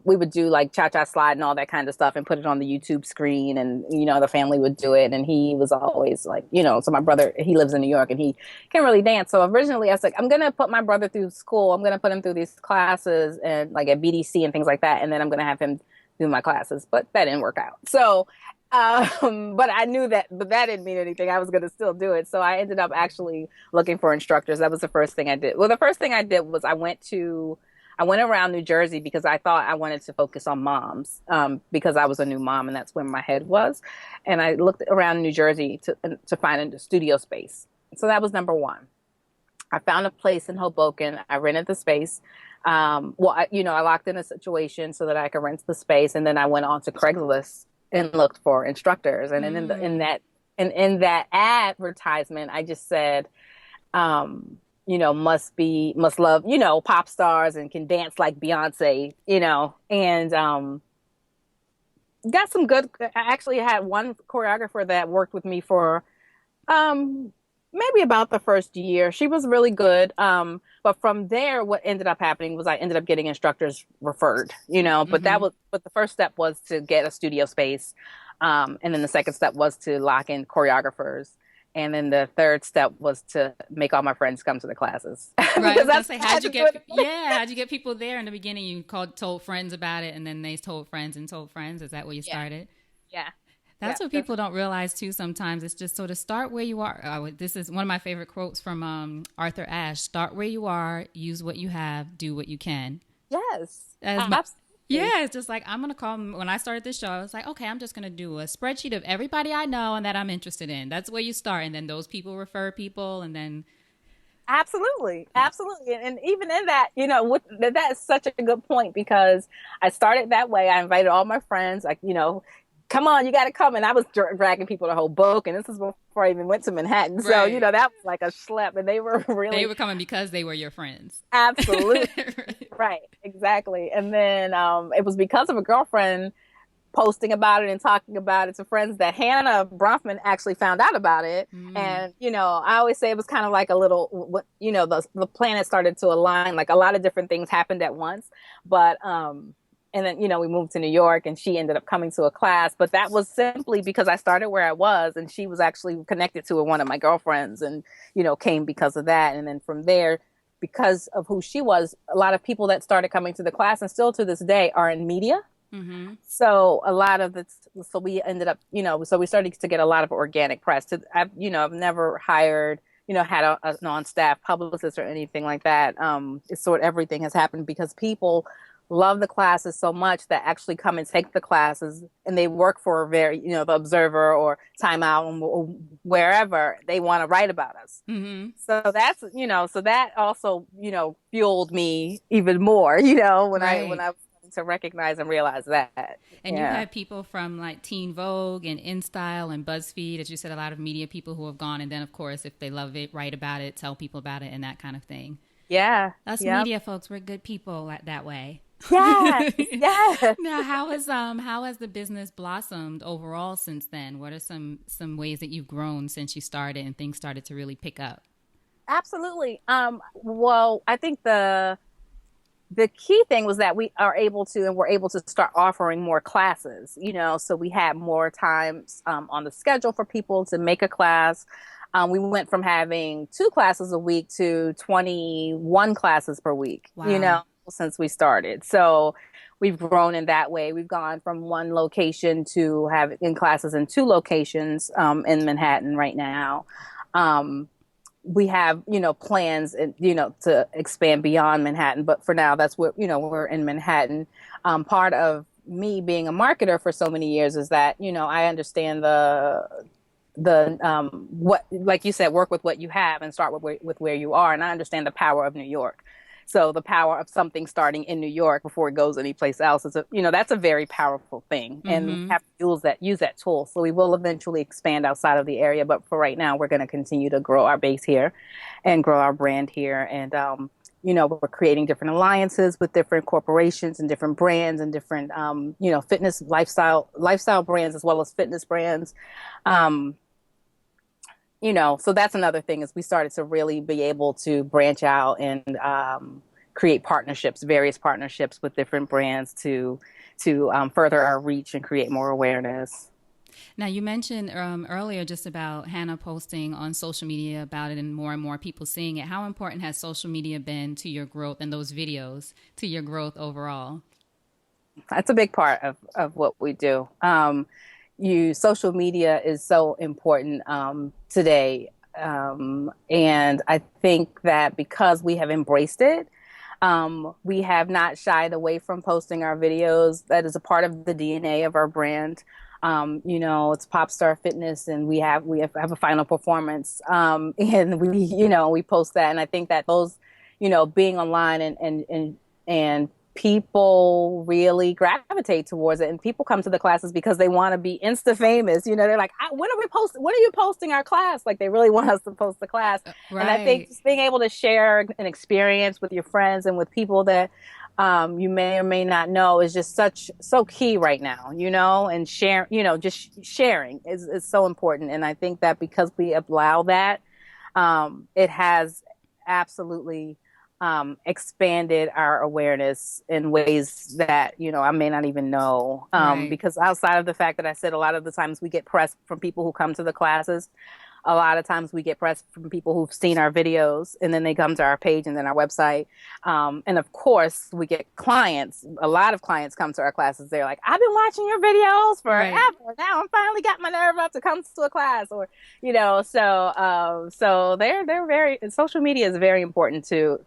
we would do like cha-cha slide and all that kind of stuff and put it on the YouTube screen, and the family would do it. And he was always like, so my brother, he lives in New York and he can't really dance. So originally I was like, I'm going to put my brother through school. I'm going to put him through these classes and like at BDC and things like that. And then I'm going to have him do my classes, but that didn't work out. So but I knew but that didn't mean anything. I was going to still do it. So I ended up actually looking for instructors. That was the first thing I did. Well, the first thing I did was I went around New Jersey because I thought I wanted to focus on moms, because I was a new mom and that's where my head was. And I looked around New Jersey to find a studio space. So that was number one. I found a place in Hoboken. I rented the space. I locked in a situation so that I could rent the space. And then I went on to Craigslist and looked for instructors. And in that advertisement, I just said, must love, pop stars and can dance like Beyonce, and got some good. I actually had one choreographer that worked with me for maybe about the first year. She was really good. But from there, what ended up happening was I ended up getting instructors referred, but but the first step was to get a studio space. And then the second step was to lock in choreographers. And then the third step was to make all my friends come to the classes. Right. Because how'd you get people there in the beginning? You told friends about it, and then they told friends and told friends. Is that where you started? Yeah. That's what people don't realize too. Sometimes it's just sort of start where you are. This is one of my favorite quotes from Arthur Ashe: "Start where you are, use what you have, do what you can." Yes. Yeah, it's just like, I'm going to call them. When I started this show, I was like, okay, I'm just going to do a spreadsheet of everybody I know and that I'm interested in. That's where you start. And then those people refer people, and then. Absolutely. And even in that, that is such a good point, because I started that way. I invited all my friends, like, come on, you got to come. And I was dragging people to Hoboken. This is before I even went to Manhattan. Right. So, that was like a schlep. And they were coming because they were your friends. Absolutely. Right. Exactly. And then it was because of a girlfriend posting about it and talking about it to friends that Hannah Bronfman actually found out about it. Mm. And, I always say it was kind of like a little, the planet started to align, like a lot of different things happened at once. But, and then, we moved to New York and she ended up coming to a class, but that was simply because I started where I was and she was actually connected to one of my girlfriends and, came because of that. And then from there, because of who she was, a lot of people that started coming to the class and still to this day are in media. Mm-hmm. So a lot of so we ended up, so we started to get a lot of organic press. I've never hired, had a non-staff publicist or anything like that. It's everything has happened because people love the classes so much that actually come and take the classes, and they work for the Observer or Time Out or wherever they want to write about us. Mm-hmm. So that's, so that also, fueled me even more, when I to recognize and realize that. And you had people from like Teen Vogue and InStyle and BuzzFeed, as you said, a lot of media people who have gone. And then, of course, if they love it, write about it, tell people about it and that kind of thing. Yeah. Us media folks, we're good people that way. Yeah. Yeah. Now, how has the business blossomed overall since then? What are some ways that you've grown since you started and things started to really pick up? Absolutely. Well, I think the the key thing was that we are able to, and we're able to start offering more classes, so we had more times on the schedule for people to make a class. We went from having 2 classes a week to 21 classes per week, Wow. since we started. So we've grown in that way. We've gone from one location to having classes in 2 locations in Manhattan right now. Um, we have, plans, to expand beyond Manhattan, but for now, that's what, we're in Manhattan. Part of me being a marketer for so many years is that, I understand the what, like you said, work with what you have and start with where you are. And I understand the power of New York. So the power of something starting in New York before it goes anyplace else is that's a very powerful thing. And we Mm-hmm. have to use that tool. So we will eventually expand outside of the area. But for right now, we're going to continue to grow our base here and grow our brand here. And, we're creating different alliances with different corporations and different brands and different, fitness lifestyle brands, as well as fitness brands. Um, so that's another thing, is we started to really be able to branch out and create various partnerships with different brands to further our reach and create more awareness. Now, you mentioned earlier just about Hannah posting on social media about it and more people seeing it. How important has social media been to your growth and those videos to your growth overall? That's a big part of what we do. Social media is so important today. And I think that because we have embraced it, we have not shied away from posting our videos. That is a part of the DNA of our brand. It's Pop Star Fitness, and we have a final performance, and we post that. And I think that those, being online and people really gravitate towards it, and people come to the classes because they want to be insta famous. They're like, when are we posting? When are you posting our class? Like, they really want us to post the class. And I think Right. just being able to share an experience with your friends and with people that you may or may not know is just so key right now. And just sharing is so important. And I think that because we allow that, it has absolutely expanded our awareness in ways that, I may not even know. Right. Because outside of the fact that I said a lot of the times we get press from people who come to the classes, a lot of times we get press from people who've seen our videos, and then they come to our page and then our website. And of course, we get clients. A lot of clients come to our classes. They're like, I've been watching your videos forever. Right. Now I'm finally got my nerve up to come to a class, or, so they're very, social media is very important to,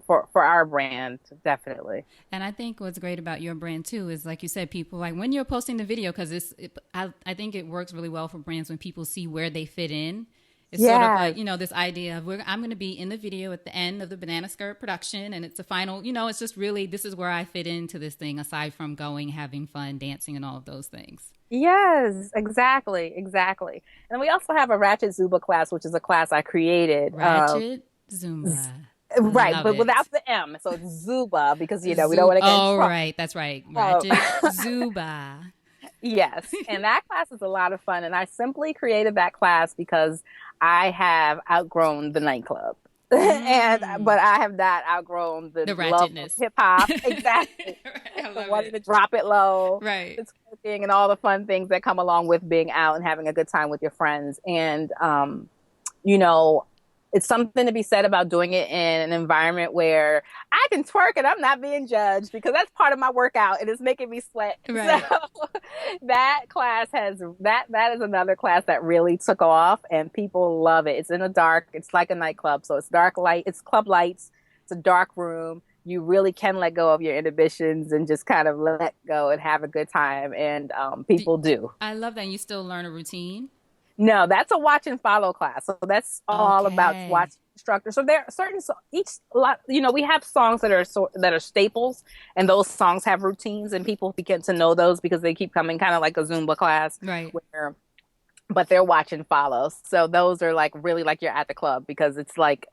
for our brand, definitely. And I think what's great about your brand too is, like you said, people like when you're posting the video, because I think it works really well for brands when people see where they fit in. It's sort of Yeah. like, this idea of I'm going to be in the video at the end of the banana skirt production, and it's a final, it's just really, this is where I fit into this thing, aside from going, having fun, dancing, and all of those things. Yes, exactly, exactly. And we also have a Ratchet Zuba class, which is a class I created. Ratchet Zumba. Right, Love but it. without the M. So it's Zuba because, we don't want to get in Oh, trouble. right. That's right. Oh, Ratchet Zuba. yes. And that class is a lot of fun. And I simply created that class because I have outgrown the nightclub. Mm. But I have not outgrown the The love of ratchetness. hip hop. Exactly. Right, I The love wanting to it. drop it low, Right. the twerking, and all the fun things that come along with being out and having a good time with your friends. And, you know, it's something to be said about doing it in an environment where I can twerk and I'm not being judged, because that's part of my workout and it's making me sweat. So Right. that class that is another class that really took off, and people love it. It's in the dark. It's like a nightclub. So it's dark light. It's club lights. It's a dark room. You really can let go of your inhibitions and just kind of let go and have a good time. And Do, people do. I love that. And you still learn a routine. No, that's a watch and follow class. So that's all about Okay. watch instructor. So there are certain each lot. We have songs that are staples, and those songs have routines, and people begin to know those because they keep coming, kind of like a Zumba class, Right. where but they're watch and follow. So those are like really like you're at the club, because it's like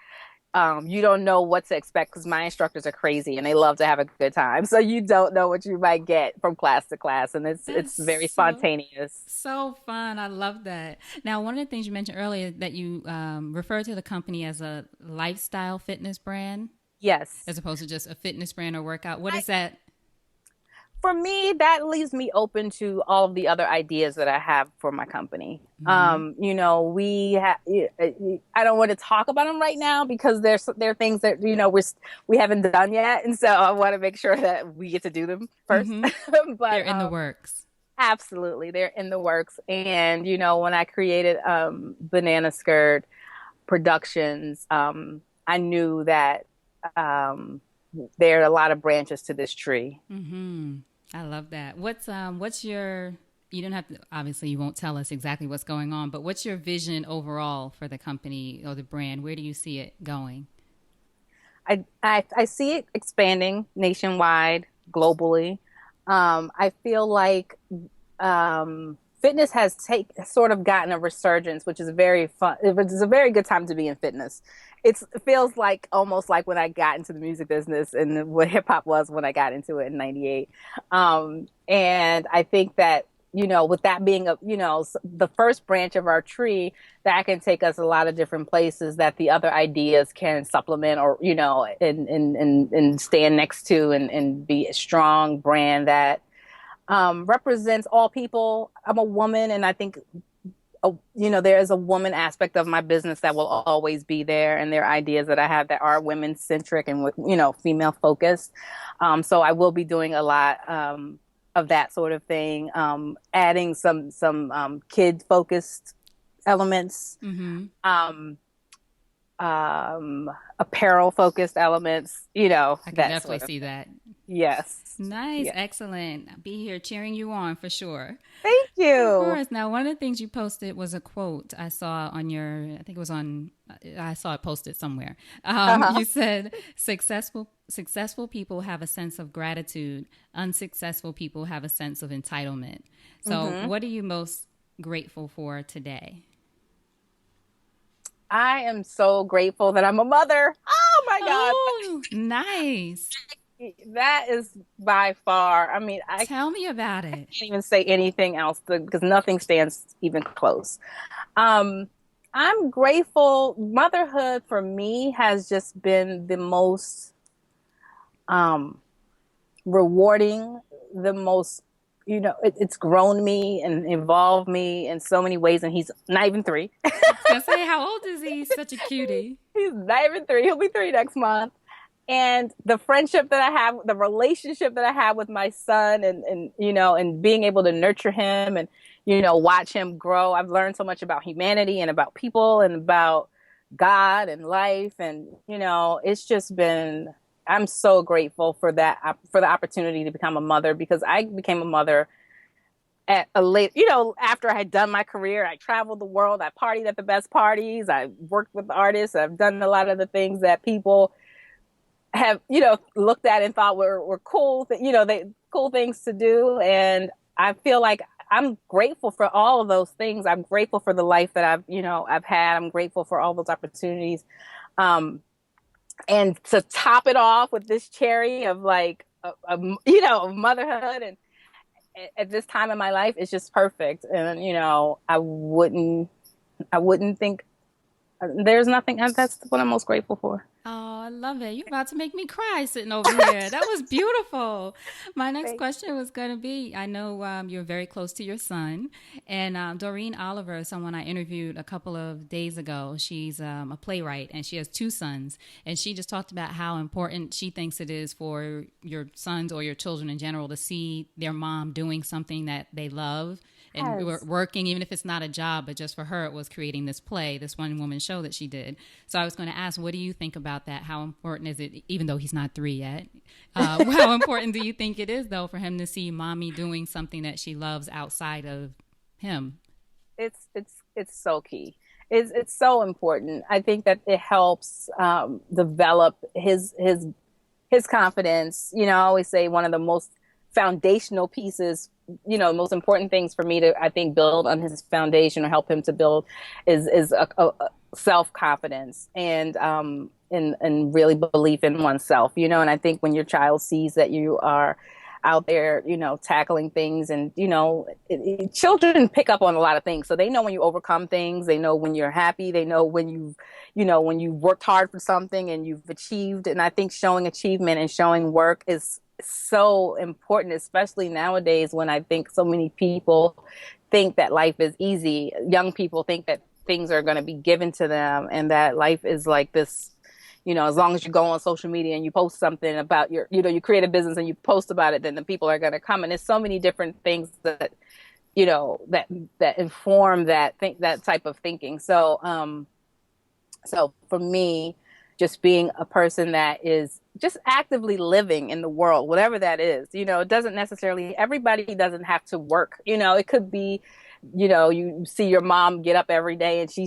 you don't know what to expect, because my instructors are crazy and they love to have a good time. So you don't know what you might get from class to class, and That's it's very so spontaneous. so fun. I love that. Now, one of the things you mentioned earlier, that you refer to the company as a lifestyle fitness brand. Yes. as opposed to just a fitness brand or workout? What is that? For me, that leaves me open to all of the other ideas that I have for my company. Mm-hmm. I don't want to talk about them right now because there are things that, we haven't done yet. And so I want to make sure that we get to do them first. Mm-hmm. They're But in the works. absolutely, they're in the works. And, when I created Banana Skirt Productions, I knew that there are a lot of branches to this tree. Mm-hmm. I love that. What's your, you don't have to, obviously you won't tell us exactly what's going on, but what's your vision overall for the company or the brand? Where do you see it going? I see it expanding nationwide, globally. I feel like fitness has sort of gotten a resurgence, which is very fun. It's a very good time to be in fitness. It feels like almost like when I got into the music business and what hip hop was when I got into it in '98. And I think that, with that being the first branch of our tree, that can take us a lot of different places that the other ideas can supplement or, and stand next to and be a strong brand that represents all people. I'm a woman, and I think, there is a woman aspect of my business that will always be there, and there are ideas that I have that are women centric and, female focused. So I will be doing a lot of that sort of thing, adding some kid focused elements. Mm-hmm. Apparel focused elements, I can definitely see that. Yes. Nice. Yes. Excellent. I'll be here cheering you on for sure. Thank you. Of course. Now, one of the things you posted was a quote I saw on I think it was I saw it posted somewhere. You said, successful people have a sense of gratitude. Unsuccessful people have a sense of entitlement. So what are you most grateful for today? I am so grateful that I'm a mother. Oh my God. Oh, nice. That is by far, Tell me about it. can't even say anything else because nothing stands even close. I'm grateful. Motherhood for me has just been the most rewarding, the most, it's grown me and evolved me in so many ways. And he's not even 3. I was gonna say, how old is he? He's such a cutie. He's not even 3. He'll be 3 next month. And the friendship that I have, the relationship that I have with my son and being able to nurture him and, watch him grow. I've learned so much about humanity and about people and about God and life. And, it's just been, I'm so grateful for that, for the opportunity to become a mother, because I became a mother at a late, after I had done my career. I traveled the world. I partied at the best parties. I worked with artists. I've done a lot of the things that people have, looked at and thought were cool, cool things to do. And I feel like I'm grateful for all of those things. I'm grateful for the life that I've had. I'm grateful for all those opportunities. And to top it off with this cherry of motherhood and at this time in my life, it's just perfect. And, I wouldn't think there's nothing. That's what I'm most grateful for. Oh, I love it. You're about to make me cry sitting over here. That was beautiful. My next question was going to be, I know you're very close to your son. And Doreen Oliver, someone I interviewed a couple of days ago, she's a playwright and she has 2 sons. And she just talked about how important she thinks it is for your sons or your children in general to see their mom doing something that they love. And Yes. working, even if it's not a job, but just for her, it was creating this play, this one woman show that she did. So I was going to ask, what do you think about that? How important is it, even though he's not 3 yet? How important do you think it is, though, for him to see mommy doing something that she loves outside of him? It's so key. It's so important. I think that it helps develop his confidence. I always say one of the most foundational pieces, most important things for me to, I think, build on his foundation or help him to build is a self-confidence and really belief in oneself, and I think when your child sees that you are out there, tackling things. And, children pick up on a lot of things. So they know when you overcome things. They know when you're happy. They know when when you've worked hard for something and you've achieved. And I think showing achievement and showing work is so important, especially nowadays when I think so many people think that life is easy. Young people think that things are going to be given to them and that life is like this, as long as you go on social media and you post something about you create a business and you post about it, then the people are going to come. And there's so many different things that, that inform that type of thinking. So, so for me, just being a person that is just actively living in the world, whatever that is, it doesn't necessarily, everybody doesn't have to work. It could be, you see your mom get up every day and she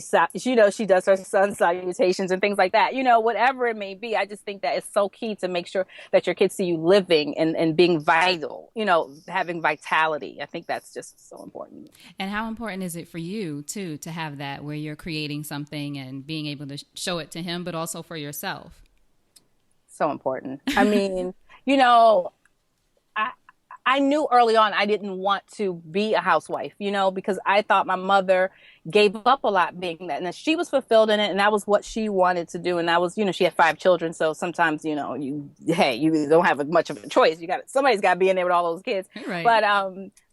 does her sun salutations and things like that, whatever it may be. I just think that it's so key to make sure that your kids see you living and being vital, having vitality. I think that's just so important. And how important is it for you too, to have that where you're creating something and being able to show it to him, but also for yourself? So important. I mean, I knew early on I didn't want to be a housewife, because I thought my mother gave up a lot being that. And she was fulfilled in it, and that was what she wanted to do. And that was, she had 5 children. So sometimes, you don't have much of a choice. Somebody's got to be in there with all those kids. Right.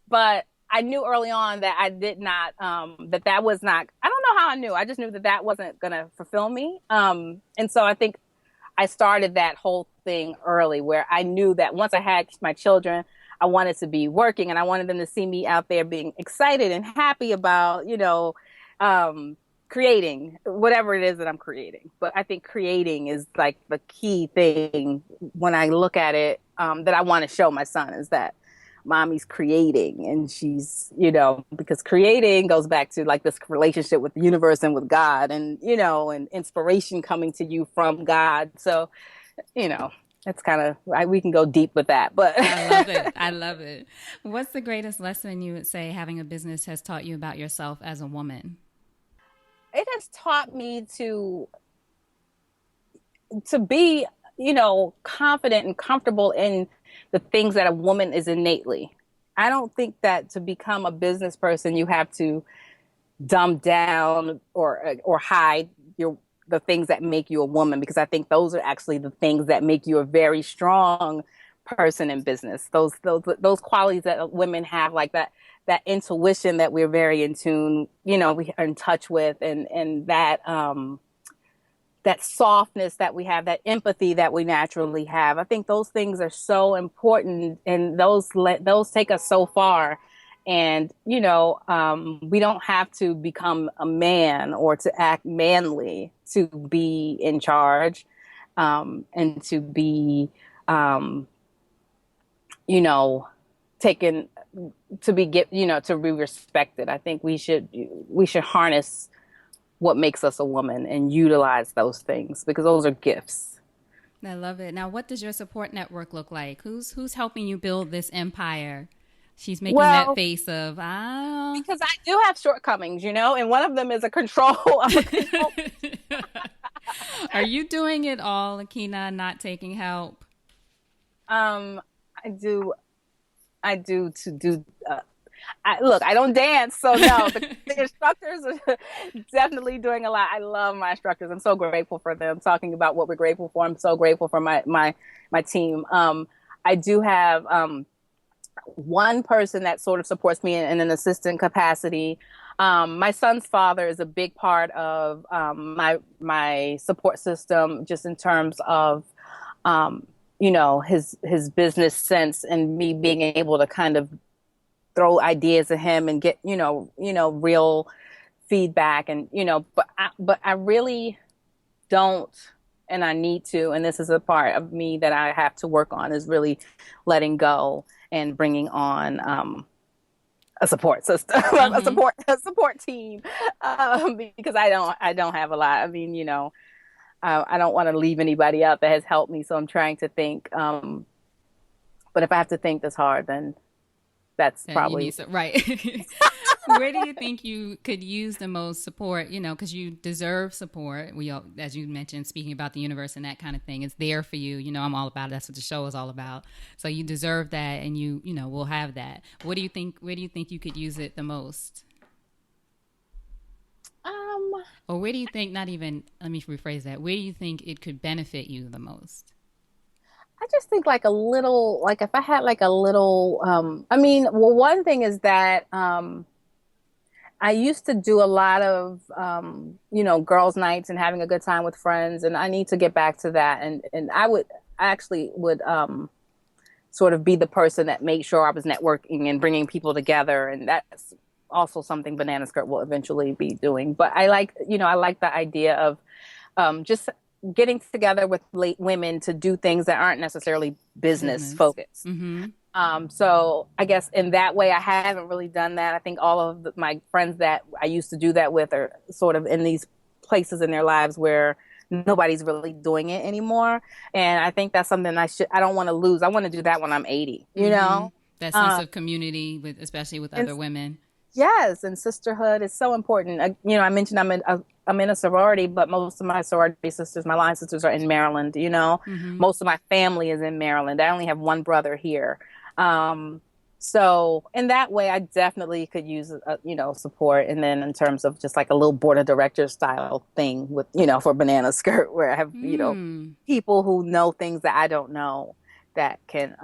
But I knew early on that I did not, that was not, I don't know how I knew. I just knew that wasn't going to fulfill me. And so I think I started that whole thing early, where I knew that once I had my children, I wanted to be working, and I wanted them to see me out there being excited and happy about, creating whatever it is that I'm creating. But I think creating is like the key thing when I look at it, that I want to show my son, is that mommy's creating, and she's, because creating goes back to like this relationship with the universe and with God, and, and inspiration coming to you from God. So, that's kind of, we can go deep with that, but I love it. I love it. What's the greatest lesson you would say having a business has taught you about yourself as a woman? It has taught me to be, confident and comfortable in the things that a woman is innately. I don't think that to become a business person, you have to dumb down or hide the things that make you a woman, because I think those are actually the things that make you a very strong person in business. Those qualities that women have, like that intuition that we're very in tune, we are in touch with, and that that softness that we have, that empathy that we naturally have. I think those things are so important, and those take us so far. And, we don't have to become a man or to act manly to be in charge, and to be, taken, to be respected. I think we should harness what makes us a woman and utilize those things, because those are gifts. I love it. Now, what does your support network look like? Who's helping you build this empire? She's making that face of, because I do have shortcomings, and one of them is a control. Are you doing it all, Akinah, not taking help? I do look, I don't dance, so no. The instructors are definitely doing a lot. I love my instructors. I'm so grateful for them. Talking about what we're grateful for, I'm so grateful for my team. I do have one person that sort of supports me in an assistant capacity. My son's father is a big part of my support system, just in terms of his business sense, and me being able to kind of throw ideas at him and get real feedback, and but I really don't, and I need to, and this is a part of me that I have to work on, is really letting go and bringing on a support system, Mm-hmm. a support team, because I don't have a lot. I mean, I don't want to leave anybody out that has helped me, so I'm trying to think. But if I have to think this hard, then that's that you probably need right. Where do you think you could use the most support? You know, because you deserve support. We all, as you mentioned, speaking about the universe and that kind of thing, it's there for you. You know, I'm all about it. That's what the show is all about. So you deserve that, and you know, will have that. What do you think? Where do you think you could use it the most? Or where do you think? Not even. Let me rephrase that. Where do you think it could benefit you the most? I just think like a little, like if I had like a little, I mean, well, one thing is that I used to do a lot of, girls' nights and having a good time with friends, and I need to get back to that. And I actually would sort of be the person that made sure I was networking and bringing people together, and that's also something Banana Skirt will eventually be doing. But I like the idea of just getting together with late women to do things that aren't necessarily business Business. focused. Mm-hmm. So I guess in that way, I haven't really done that. I think all of my friends that I used to do that with are sort of in these places in their lives where nobody's really doing it anymore. And I think that's something I don't want to lose. I want to do that when I'm 80, you Mm-hmm. know? That sense of community, with especially with And other women. yes, and sisterhood is so important. I mentioned I'm in a sorority, but most of my sorority sisters, my line sisters, are in Maryland. You know, Mm-hmm. most of my family is in Maryland. I only have one brother here. So in that way, I definitely could use support. And then in terms of just like a little board of directors style thing with for Banana Skirt, where I have Mm. people who know things that I don't know that can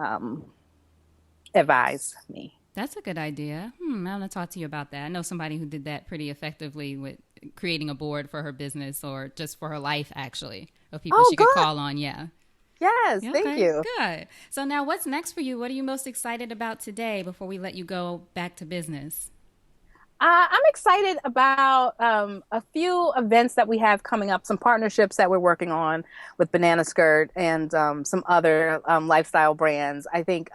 advise me. That's a good idea. I want to talk to you about that. I know somebody who did that pretty effectively with creating a board for her business or just for her life, actually, of people Oh, she could good. call on. Yeah. Yes, Yeah, thank okay, you. good. So now what's next for you? What are you most excited about today before we let you go back to business? I'm excited about a few events that we have coming up, some partnerships that we're working on with Banana Skirt and some other lifestyle brands. I think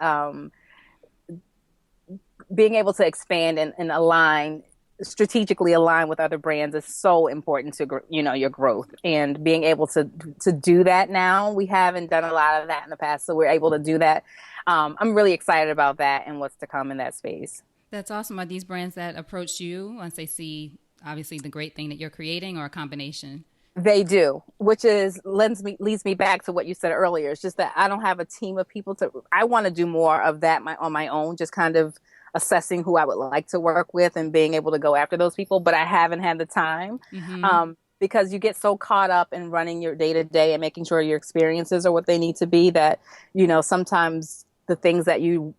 being able to expand and align, strategically align with other brands is so important to your growth, and being able to do that now. We haven't done a lot of that in the past, so we're able to do that. I'm really excited about that and what's to come in that space. That's awesome. Are these brands that approach you once they see obviously the great thing that you're creating, or a combination? They do, which is leads me back to what you said earlier. It's just that I don't have a team of people to. I want to do more of that on my own, just kind of assessing who I would like to work with and being able to go after those people. But I haven't had the time Mm-hmm. because you get so caught up in running your day to day and making sure your experiences are what they need to be that sometimes the things that you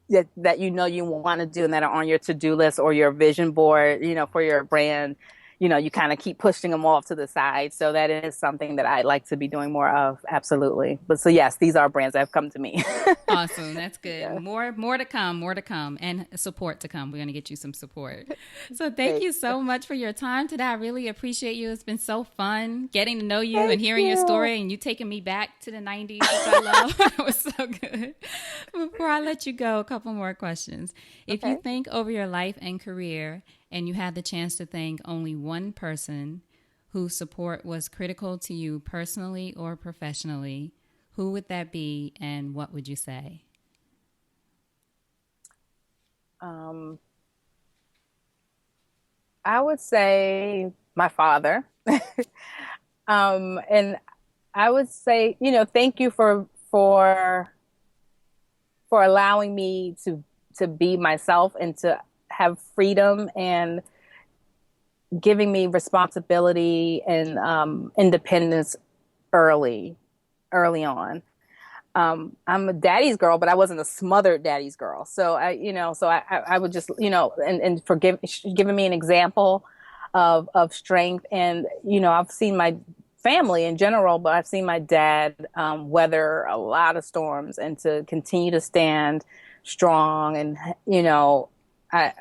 want to do and that are on your to-do list or your vision board, for your brand, you kind of keep pushing them off to the side. So that is something that I'd like to be doing more of. Absolutely. But so yes, these are brands that have come to me. Awesome. That's good. Yeah. More to come, and support to come. We're going to get you some support. So thank Great. you so much for your time today. I really appreciate you. It's been so fun getting to know you and Thank hearing your you. story, and you taking me back to the 90s, which I love. It was so good. Before I let you go, a couple more questions. If you Okay. think over your life and career and you had the chance to thank only one person whose support was critical to you personally or professionally, who would that be, and what would you say? Um, I would say my father. And I would say, thank you for allowing me to be myself and to have freedom and giving me responsibility and independence early early on. I'm a daddy's girl, but I wasn't a smothered daddy's girl. So I would just, and giving me an example of strength. And, I've seen my family in general, but I've seen my dad weather a lot of storms and to continue to stand strong. And, I,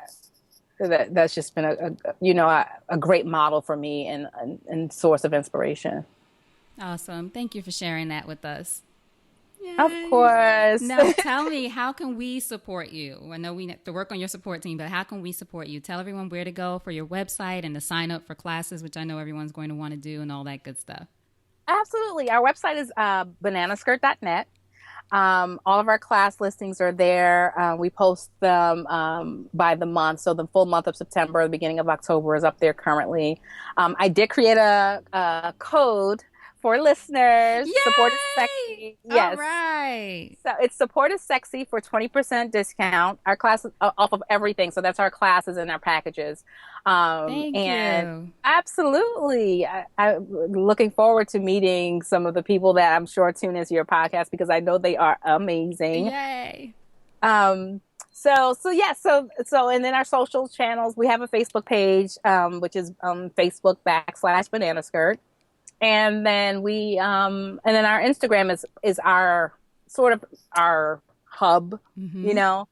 that's just been a great model for me and source of inspiration. Awesome. Thank you for sharing that with us. Of Yay. course. Now, tell me, how can we support you? I know we have to work on your support team, but how can we support you? Tell everyone where to go for your website and to sign up for classes, which I know everyone's going to want to do, and all that good stuff. Absolutely. Our website is bananaskirt.net. All of our class listings are there. We post them by the month. So the full month of September, the beginning of October is up there currently. I did create a code for listeners. Yay! Support is sexy. Yes. All right. So it's support is sexy for 20% discount. Our classes off of everything. So that's our classes and our packages. Thank you. Absolutely. I'm looking forward to meeting some of the people that I'm sure tune into your podcast because I know they are amazing. Yay. So and then our social channels, we have a Facebook page, which is Facebook.com/banana skirt. And then and then our Instagram is our sort of our hub, and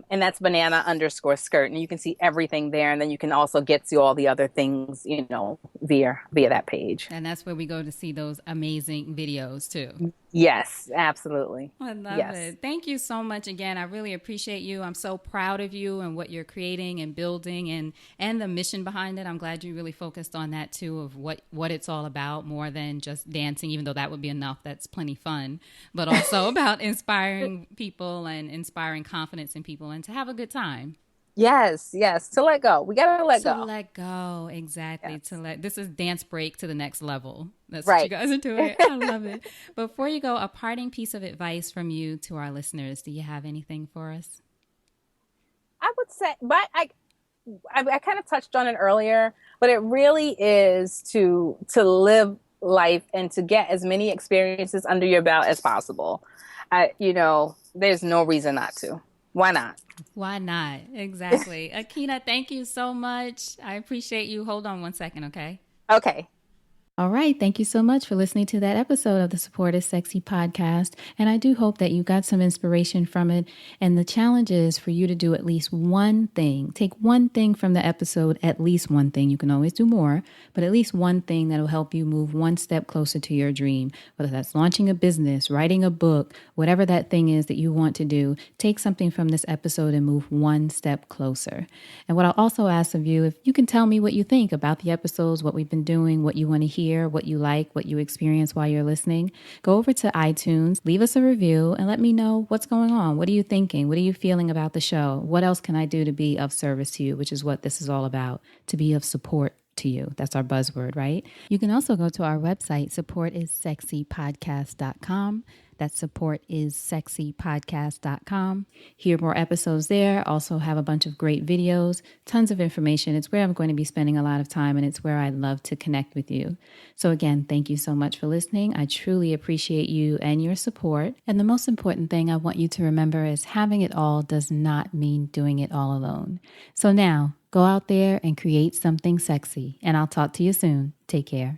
that's banana_skirt. And you can see everything there. And then you can also get to all the other things, via that page. And that's where we go to see those amazing videos too. Yes, absolutely. I love it. Thank you so much again. I really appreciate you. I'm so proud of you and what you're creating and building and the mission behind it. I'm glad you really focused on that too, of what it's all about, more than just dancing, even though that would be enough. That's plenty fun, but also about inspiring people and inspiring confidence in people and to have a good time. Yes. To let go. We got to let go. To let go. Exactly. Yes. This is dance break to the next level. That's right. What you guys are doing. I love it. Before you go, a parting piece of advice from you to our listeners. Do you have anything for us? I would say, but I kind of touched on it earlier, but it really is to live life and to get as many experiences under your belt as possible. There's no reason not to. Why not? Why not? Exactly. Akinah, thank you so much. I appreciate you. Hold on one second, okay? Okay. All right. Thank you so much for listening to that episode of the Support is Sexy podcast. And I do hope that you got some inspiration from it. And the challenge is for you to do at least one thing. Take one thing from the episode, at least one thing. You can always do more, but at least one thing that will help you move one step closer to your dream. Whether that's launching a business, writing a book, whatever that thing is that you want to do, take something from this episode and move one step closer. And what I'll also ask of you, if you can tell me what you think about the episodes, what we've been doing, what you want to hear, what you like, what you experience while you're listening, go over to iTunes, leave us a review, and let me know what's going on. What are you thinking? What are you feeling about the show? What else can I do to be of service to you, which is what this is all about, to be of support to you. That's our buzzword, right? You can also go to our website, supportissexypodcast.com. That's supportissexypodcast.com. Hear more episodes there. Also have a bunch of great videos, tons of information. It's where I'm going to be spending a lot of time, and it's where I love to connect with you. So again, thank you so much for listening. I truly appreciate you and your support. And the most important thing I want you to remember is having it all does not mean doing it all alone. So now, go out there and create something sexy, and I'll talk to you soon. Take care.